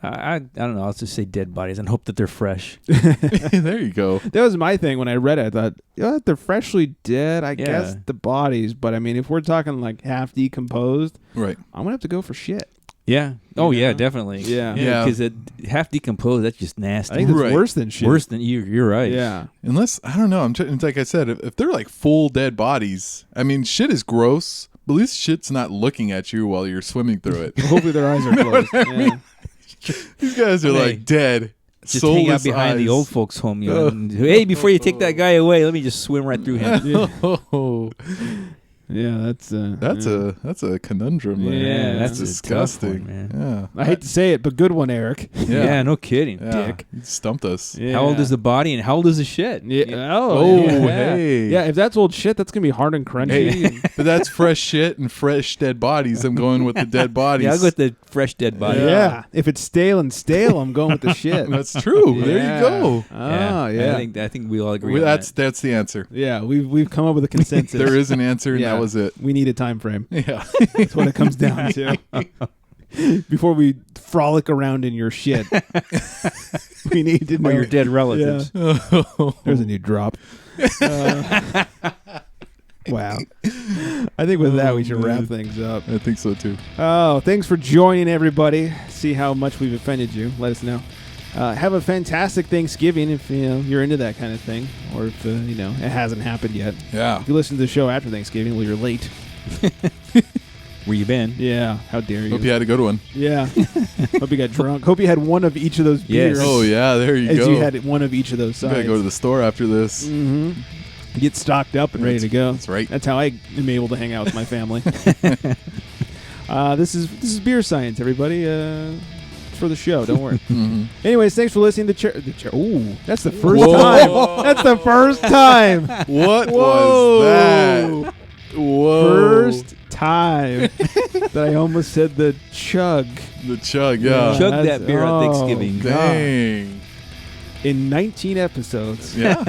I don't know. I'll just say dead bodies and hope that they're fresh. There you go. That was my thing when I read it. I thought, yeah, they're freshly dead. I Yeah. guess the bodies, but I mean, if we're talking like half decomposed, Right. I'm gonna have to go for shit. Yeah. Oh, You yeah, know? definitely. Yeah. Yeah. Because it half decomposed, that's just nasty. I think that's Right. worse than shit. Worse than you. You're right. Yeah. Unless, I don't know. It's like I said, if they're like full dead bodies, I mean, shit is gross, but at least shit's not looking at you while you're swimming through it. Hopefully their eyes are closed. Yeah. These guys are Hey, like dead. Just hang out soulless behind the eyes. old folks' home. You know, and, hey, before you take that guy away, let me just swim right through him. Oh, Yeah, that's that's a conundrum. There. Yeah, that's a tough disgusting, one, man. I hate to say it, but good one, Eric. Yeah, no kidding. Yeah. Dick. You stumped us. Yeah. How old is the body and how old is the shit? Yeah. Oh, yeah. hey. Yeah, if that's old shit, that's gonna be hard and crunchy. Hey, but that's fresh shit and fresh dead bodies. I'm going with the dead bodies. Yeah, I'll go with the fresh dead body. Yeah. If it's stale and stale, I'm going with the shit. That's true. There Yeah. you go. Oh, yeah. I think we all agree Well, on that's that. that's the answer. Yeah, we've come up with a consensus. There is an answer, and Yeah. that was it. We need a time frame. Yeah. That's what it comes down to. Before we frolic around in your shit, we need to know Or your dead relatives. There's a new drop. Wow. I think with that we should wrap things up. I think so too. Oh, thanks for joining, everybody. See how much we've offended you. Let us know. Have a fantastic Thanksgiving if you're into that kind of thing, or if it hasn't happened yet. Yeah. If you listen to the show after Thanksgiving, well, you're late. Where you been? Yeah. How dare you? Hope you had a good one. Yeah. Hope you got drunk. Hope you had one of each of those Yes. beers. Oh yeah, there you as go. you had one of each of those You sides. gotta go to the store after this. Mm-hmm. Get stocked up and ready to go. That's right. That's how I am able to hang out with my family. This is beer science, everybody. For the show, don't worry. Anyways, thanks for listening to Ooh, that's the first Whoa. time. That's the first time. What Whoa. was that? Whoa. First time that I almost said the chug. The chug, yeah. Chug That's- that beer on Thanksgiving. God. Dang. In 19 episodes. Yeah.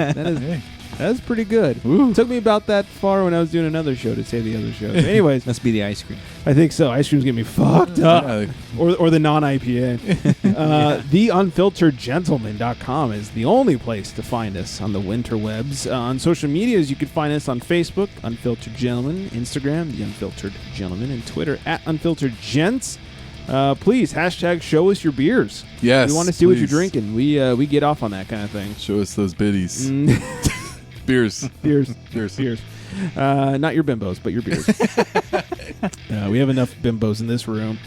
That is pretty good. Ooh. It took me about that far when I was doing another show to say the other shows. Anyways, Must be the ice cream. I think so. Ice cream's getting me fucked up. Yeah. Or the non-IPA. TheUnfilteredGentleman.com is the only place to find us on the winterwebs. On social medias, you can find us on Facebook, Unfiltered Gentleman, Instagram, The Unfiltered Gentleman, and Twitter, @UnfilteredGents. Please, hashtag show us your beers. Yes. We want to see what you're please. drinking. We get off on that kind of thing. Show us those biddies. Beers. Beers. Beers. Beers. Not your bimbos, but your beers. We have enough bimbos in this room.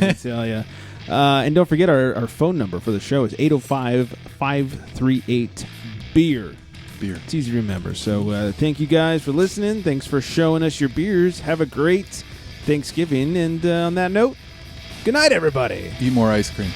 I tell ya. And don't forget our phone number for the show is 805-538-BEER. Beer. It's easy to remember. So thank you guys for listening. Thanks for showing us your beers. Have a great Thanksgiving. And on that note, good night, everybody. Eat more ice cream.